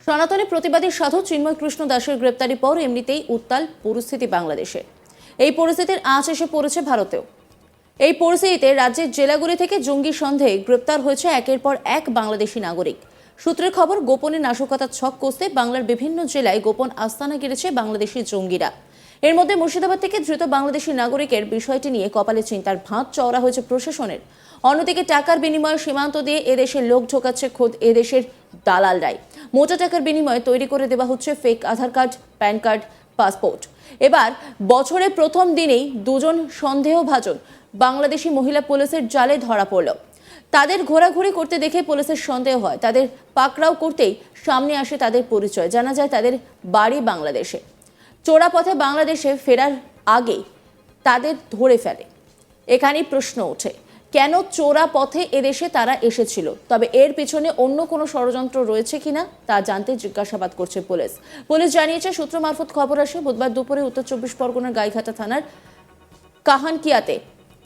সনাতনী প্রতিবাদী সাধু চিন্ময় কৃষ্ণ দাসের গ্রেপ্তারির পর এমনিতেই উত্তাল পরিস্থিতি বাংলাদেশে। এই পরিস্থিতির আঁচ এসে পড়েছে ভারতেও। এই পরিস্থিতিতে রাজ্যের জেলাগুলি থেকে জঙ্গি সন্দেহে গ্রেপ্তার হয়েছে একের পর এক বাংলাদেশি নাগরিক। সূত্রের খবর, গোপনে নাশকতার ছক কষতে বাংলার বিভিন্ন জেলায় গোপন আস্তানা গেড়েছে বাংলাদেশি জঙ্গিরা। এর মধ্যে মুর্শিদাবাদ থেকে ধৃত বাংলাদেশি নাগরিকের বিষয়টি নিয়ে কপালে চিন্তার ভাঁজ চওড়া হয়েছে প্রশাসনের। অন্যদিকে টাকার বিনিময়ে সীমান্ত দিয়ে এদেশের লোক ঢোকাচ্ছে খোদ এদেশের দালালরাই। মোটা টাকার বিনিময়ে তৈরি করে দেওয়া হচ্ছে ফেক আধার কার্ড, প্যান কার্ড, পাসপোর্ট। এবার বছরের প্রথম দিনেই দুজন সন্দেহভাজন বাংলাদেশি মহিলা পুলিশের জালে ধরা পড়ল। তাদের ঘোরাঘুরি করতে দেখে পুলিশের সন্দেহ হয়। তাদের পাকড়াও করতেই সামনে আসে তাদের পরিচয়। জানা যায় তাদের বাড়ি বাংলাদেশে। চোরা পথে বাংলাদেশে ফেরার আগে তাদের ধরে ফেলে। এখানেই প্রশ্ন ওঠে, কেন চোরা পথে এদেশে তারা এসেছিল? তবে এর পিছনে অন্য কোনো ষড়যন্ত্র রয়েছে কিনা তা জানতে জিজ্ঞাসাবাদ করছে পুলিশ। পুলিশ জানিয়েছে, সূত্র মারফত খবর আসে, বুধবার দুপুরে উত্তর 24 পরগনার গাইঘাটা থানার কাহানকিয়াতে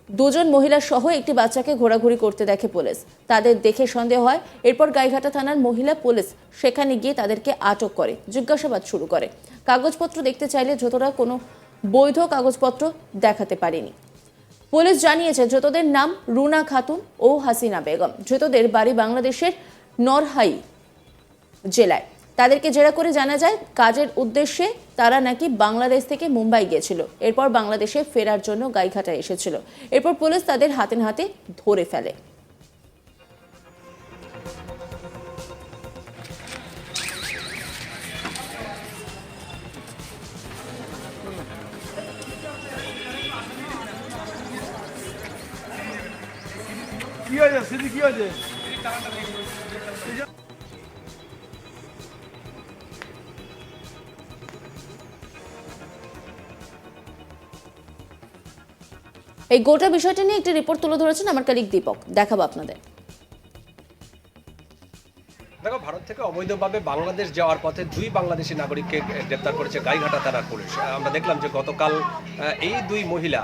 দুজন মহিলা সহ একটি বাচ্চাকে ঘোরাঘুরি করতে দেখে পুলিশ। তাদের দেখে সন্দেহ হয়। এরপর গাইঘাটা থানার মহিলা পুলিশ সেখানে গিয়ে তাদেরকে আটক করে জিজ্ঞাসাবাদ শুরু করে। কাগজপত্র দেখতে চাইলে ধৃতরা কোনো বৈধ কাগজপত্র দেখাতে পারেনি। পুলিশ জানিয়েছে, ধৃতদের নাম রুনা খাতুন ও হাসিনা বেগম। ধৃতদের বাড়ি বাংলাদেশের নরহাই জেলায়। তাদেরকে জেরা করে জানা যায়, কাজের উদ্দেশ্যে তারা নাকি বাংলাদেশ থেকে মুম্বাই গিয়েছিল। এরপর বাংলাদেশে ফেরার জন্য গাইঘাটা এসেছিল। এরপর পুলিশ তাদের হাতে নাতে ধরে ফেলে। কি হয়েছে সিদ্ধি, কি হয়েছে? এই গোটা বিষয়টা নিয়ে একটি রিপোর্ট তুলে ধরেছেন আমার কলিগ দীপক। দেখাবো আপনাদের। দেখো, ভারত থেকে অবৈধভাবে বাংলাদেশ যাওয়ার পথে দুই বাংলাদেশি নাগরিককে গ্রেপ্তার করেছে গাইঘাটা থানার পুলিশ। আমরা দেখলাম যে গতকাল এই দুই মহিলা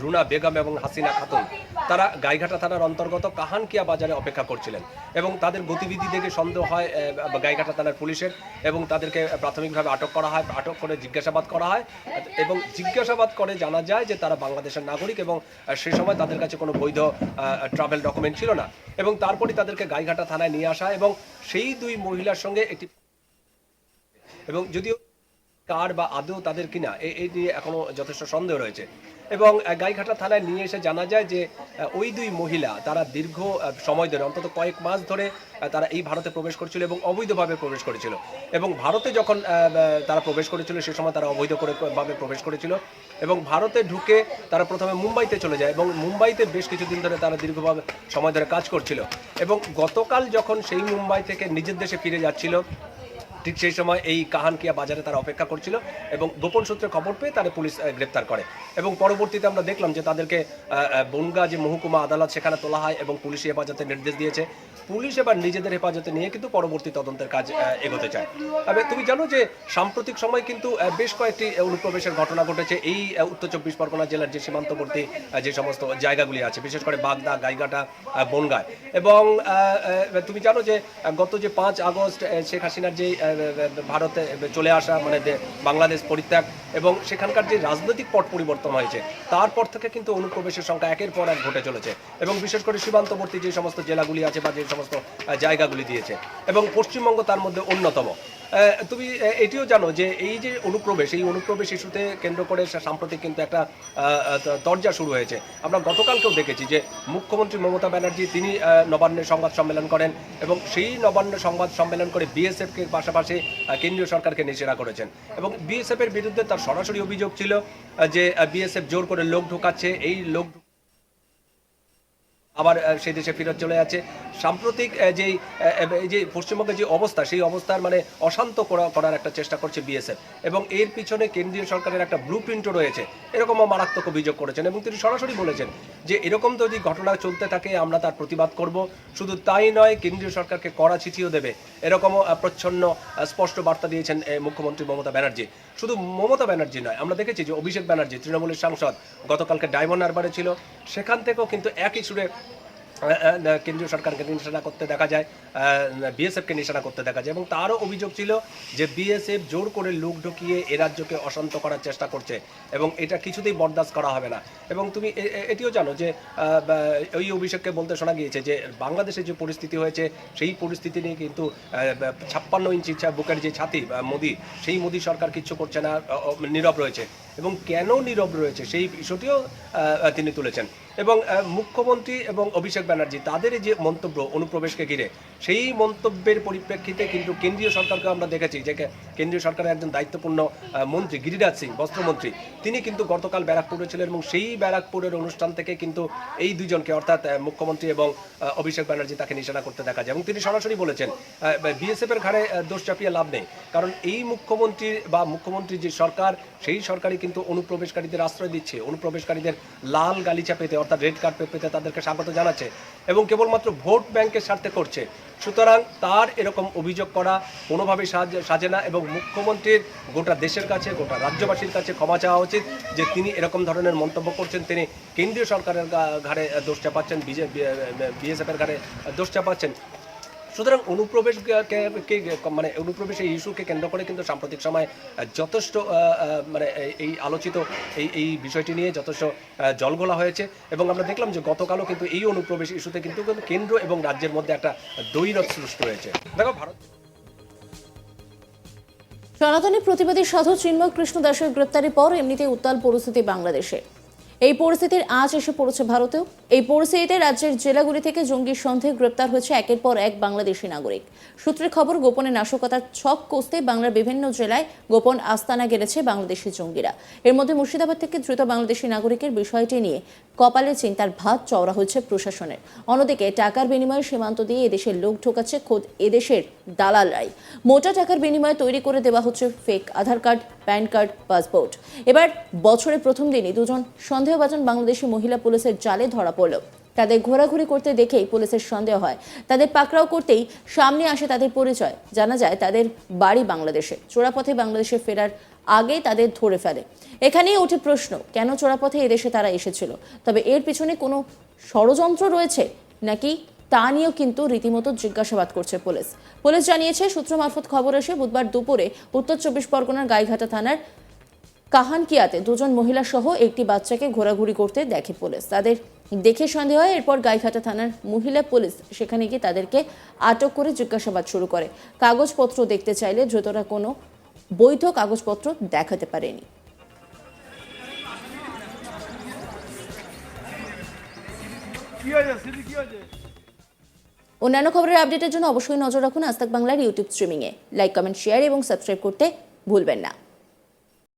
রুনা বেগম এবং হাসিনা খাতুন তারা গাইঘাটা থানার অন্তর্গত কাহানকিয়া বাজারে অপেক্ষা করছিলেন এবং তাদের গতিবিধি দেখে সন্দেহ হয় গাইঘাটা থানার পুলিশের এবং তাদেরকে প্রাথমিকভাবে আটক করা হয়। আটক করে জিজ্ঞাসাবাদ করা হয় এবং জিজ্ঞাসাবাদ করে জানা যায় যে তারা বাংলাদেশের নাগরিক এবং সে সময় তাদের কাছে কোনো বৈধ ট্রাভেল ডকুমেন্ট ছিল না। এবং তারপরে তাদেরকে গাইঘাটা থানায় নিয়ে আসা এবং সেই দুই মহিলার সঙ্গে একটি, এবং যদিও কার বা আদৌ তাদের কিনা এই নিয়ে এখনো যথেষ্ট সন্দেহ রয়েছে। এবং গাইঘাটা থানায় নিয়ে এসে জানা যায় যে ওই দুই মহিলা তারা দীর্ঘ সময় ধরে, অন্তত কয়েক মাস ধরে তারা এই ভারতে প্রবেশ করেছিল এবং অবৈধভাবে প্রবেশ করেছিল। এবং ভারতে যখন তারা প্রবেশ করেছিল সে সময় তারা অবৈধভাবে প্রবেশ করেছিল এবং ভারতে ঢুকে তারা প্রথমে মুম্বাইতে চলে যায় এবং মুম্বাইতে বেশ কিছুদিন ধরে তারা দীর্ঘভাবে সময় ধরে কাজ করছিল। এবং গতকাল যখন সেই মুম্বাই থেকে নিজের দেশে ফিরে যাচ্ছিল, ঠিক সেই সময় এই কাহানকিয়া বাজারে তারা অপেক্ষা করছিল এবং গোপন সূত্রে খবর পেয়ে তারা পুলিশ গ্রেপ্তার করে। এবং পরবর্তীতে আমরা দেখলাম যে তাদেরকে বনগাঁ যে মহকুমা আদালত সেখানে তোলা হয় এবং পুলিশি হেফাজতে নির্দেশ দিয়েছে। পুলিশ এবার নিজেদের হেফাজতে নিয়ে কিন্তু পরবর্তী তদন্তের কাজ এগোতে চায়। তবে তুমি জানো যে সাম্প্রতিক সময় কিন্তু বেশ কয়েকটি অনুপ্রবেশের ঘটনা ঘটেছে এই উত্তর 24 পরগনা জেলার যে সীমান্তবর্তী যে সমস্ত জায়গাগুলি আছে, বিশেষ করে বাগদা, গাইঘাটা, বনগাঁ। এবং তুমি জানো যে গত যে 5 আগস্ট শেখ হাসিনার যে ভারতে চলে আসা, মানে বাংলাদেশ পরিত্যাগ এবং সেখানকার যে রাজনৈতিক পট পরিবর্তন হয়েছে, তারপর থেকে কিন্তু অনুপ্রবেশের সংখ্যা একের পর এক ঘটে চলেছে। এবং বিশেষ করে সীমান্তবর্তী যে সমস্ত জেলাগুলি আছে বা যে সমস্ত জায়গাগুলি দিয়েছে, এবং পশ্চিমবঙ্গ তার মধ্যে অন্যতম। তুমি এটিও জানো যে এই যে অনুপ্রবেশ ইস্যুতে কেন্দ্র করে সাম্প্রতিক কিন্তু একটা তরজা শুরু হয়েছে। আমরা গতকালকেও দেখেছি যে মুখ্যমন্ত্রী মমতা ব্যানার্জি তিনি নবান্নের সংবাদ সম্মেলন করেন এবং সেই নবান্ন সংবাদ সম্মেলন করে বিএসএফকে পাশাপাশি কেন্দ্রীয় সরকারকে নিষেধা করেছেন। এবং বিএসএফের বিরুদ্ধে তার সরাসরি অভিযোগ ছিল যে বিএসএফ জোর করে লোক ঢোকাচ্ছে, এই লোক আবার সেই দেশে ফেরত চলে যাচ্ছে। সাম্প্রতিক যে পশ্চিমবঙ্গের যে অবস্থা, সেই অবস্থার মানে অশান্ত করার একটা চেষ্টা করছে বিএসএফ এবং এর পিছনে কেন্দ্রীয় সরকারের একটা ব্লু প্রিন্টও রয়েছে, এরকমও মারাত্মক অভিযোগ করেছেন। এবং তিনি সরাসরি বলেছেন যে এরকম যদি ঘটনা চলতে থাকে আমরা তার প্রতিবাদ করব। শুধু তাই নয়, কেন্দ্রীয় সরকারকে কড়া চিঠিও দেবে, এরকমও প্রচ্ছন্ন স্পষ্ট বার্তা দিয়েছেন মুখ্যমন্ত্রী মমতা ব্যানার্জি। শুধু মমতা ব্যানার্জি নয়, আমরা দেখেছি যে অভিষেক ব্যানার্জি তৃণমূলের সাংসদ গতকালকে ডায়মন্ড হারবারে ছিল, সেখান থেকেও কিন্তু একই সুরে কেন্দ্রীয় সরকারকে নিশানা করতে দেখা যায়, বিএসএফকে নিশানা করতে দেখা যায়, এবং তারও অভিযোগ ছিল যে বিএসএফ জোর করে লোক ঢুকিয়ে এ রাজ্যকে অশান্ত করার চেষ্টা করছে এবং এটা কিছুতেই বরদাস্ত করা হবে না। এবং তুমি এটিও জানো যে ওই অভিষেককে বলতে শোনা গিয়েছে যে বাংলাদেশে যে পরিস্থিতি হয়েছে সেই পরিস্থিতি নিয়ে কিন্তু 56 ইঞ্চি বুকের যে ছাতি মোদি, সেই মোদি সরকার কিচ্ছু করছে না, নীরব রয়েছে। এবং কেন নীরব রয়েছে সেই বিষয়টিও তিনি তুলেছেন। এবং মুখ্যমন্ত্রী এবং অভিষেক ব্যানার্জি তাদের এই যে মন্তব্য অনুপ্রবেশকে ঘিরে, সেই মন্তব্যের পরিপ্রেক্ষিতে কিন্তু কেন্দ্রীয় সরকারকে আমরা দেখেছি যে কেন্দ্রীয় সরকারের একজন দায়িত্বপূর্ণ মন্ত্রী গিরিরাজ সিং, বস্ত্রমন্ত্রী, তিনি কিন্তু গতকাল ব্যারাকপুরে ছিলেন এবং সেই ব্যারাকপুরের অনুষ্ঠান থেকে কিন্তু এই দুজনকে অর্থাৎ মুখ্যমন্ত্রী এবং অভিষেক ব্যানার্জি তাকে নিশানা করতে দেখা যায়। এবং তিনি সরাসরি বলেছেন বিএসএফের ঘাড়ে দোষ চাপিয়ে লাভ নেই, কারণ এই মুখ্যমন্ত্রীর যে সরকার, সেই সরকারই কিন্তু অনুপ্রবেশকারীদের আশ্রয় দিচ্ছে, অনুপ্রবেশকারীদের লাল গালিচা পেতে অর্থাৎ রেড কার্ড পেতে তাদেরকে স্বাগত জানাচ্ছে এবং কেবলমাত্র ভোট ব্যাংকের স্বার্থে করছে। সুতরাং তার এরকম অভিযোগ করা কোনোভাবেই সাজে না এবং মুখ্যমন্ত্রীর গোটা দেশের কাছে, গোটা রাজ্যবাসীর কাছে ক্ষমা চাওয়া উচিত যে তিনি এরকম ধরনের মন্তব্য করছেন, তিনি কেন্দ্রীয় সরকারের ঘাড়ে দোষ চাপাচ্ছেন, বিএসএফের ঘাড়ে দোষ চাপাচ্ছেন। সুতরাং অনুপ্রবেশ এই ইস্যুকে কেন্দ্র করে কিন্তু সাম্প্রতিক সময় যথেষ্ট এই আলোচিত এই বিষয়টি নিয়ে যথেষ্ট জলঘোলা হয়েছে এবং আমরা দেখলাম যে গতকালও কিন্তু এই অনুপ্রবেশ ইস্যুতে কিন্তু কেন্দ্র এবং রাজ্যের মধ্যে একটা দ্বৈরথ সৃষ্টি হয়েছে। দেখো, ভারত সনাতনী প্রতিবাদী সাধু চিন্ময় কৃষ্ণ দাসের গ্রেপ্তারের পর এমনিতেই উত্তাল পরিস্থিতি বাংলাদেশে। এই পরিস্থিতির আঁচ এসে পড়েছে ভারতেও। এই পরিস্থিতিতে রাজ্যের জেলাগুলি থেকে জঙ্গির সন্দেহে গ্রেপ্তার হয়েছে একের পর এক বাংলাদেশি নাগরিক। সূত্রের খবর, গোপনে নাশকতার ছক কষতে বাংলার বিভিন্ন জেলায় গোপন আস্তানা গেড়েছে বাংলাদেশি জঙ্গিরা। এর মধ্যে মুর্শিদাবাদ থেকে ধৃত বাংলাদেশি নাগরিকের বিষয়টি নিয়ে কপালে চিন্তার ভাঁজ চওড়া হচ্ছে প্রশাসনের। অন্যদিকে টাকার বিনিময়ে সীমান্ত দিয়ে এদেশের লোক ঢোকাচ্ছে খোদ এদেশের দালালরাই। মোটা টাকার বিনিময়ে তৈরি করে দেওয়া হচ্ছে ফেক আধার কার্ড, প্যান কার্ড, পাসপোর্ট। এবার বছরের প্রথম দিনই দুজন সন্দেহভাজন বাংলাদেশি মহিলা পুলিশের জালে ধরা পড়ল। তাদের ঘোরাঘুরি করতে দেখেই পুলিশের সন্দেহ হয়। তাদের পাকড়াও করতেই সামনে আসে তাদের পরিচয়। জানা যায় তাদের বাড়ি বাংলাদেশে। চোরাপথে বাংলাদেশে ফেরার আগে তাদের ধরে ফেলে। এখানেই ওঠে প্রশ্ন, কেন চোরাপথে এদেশে তারা এসেছিল? তবে এর পিছনে কোনো ষড়যন্ত্র রয়েছে নাকি তা নিয়েও কিন্তু রীতিমতো জিজ্ঞাসাবাদ করছে পুলিশ জানিয়েছে। সূত্র মারফত খবর আসে, বুধবার দুপুরে উত্তর 24 পরগনার গাইঘাটা থানার কাহানকিয়াতে দুজন মহিলা সহ একটি বাচ্চাকে ঘোরাঘুরি করতে দেখে পুলিশ। তাদের দেখে সন্দেহ হয়। এরপর গাইঘাটা থানার মহিলা পুলিশ সেখানে গিয়ে তাদেরকে আটক করে জিজ্ঞাসাবাদ শুরু করে। কাগজপত্র দেখতে চাইলে ধৃতরা কোনো বৈধ কাগজপত্র দেখাতে পারেনি। অন্যান্য খবরের আপডেটের জন্য অবশ্যই নজর রাখুন আজ তাক বাংলার ইউটিউব স্ট্রিমিংয়ে। লাইক, কমেন্ট, শেয়ার এবং সাবস্ক্রাইব করতে ভুলবেন না।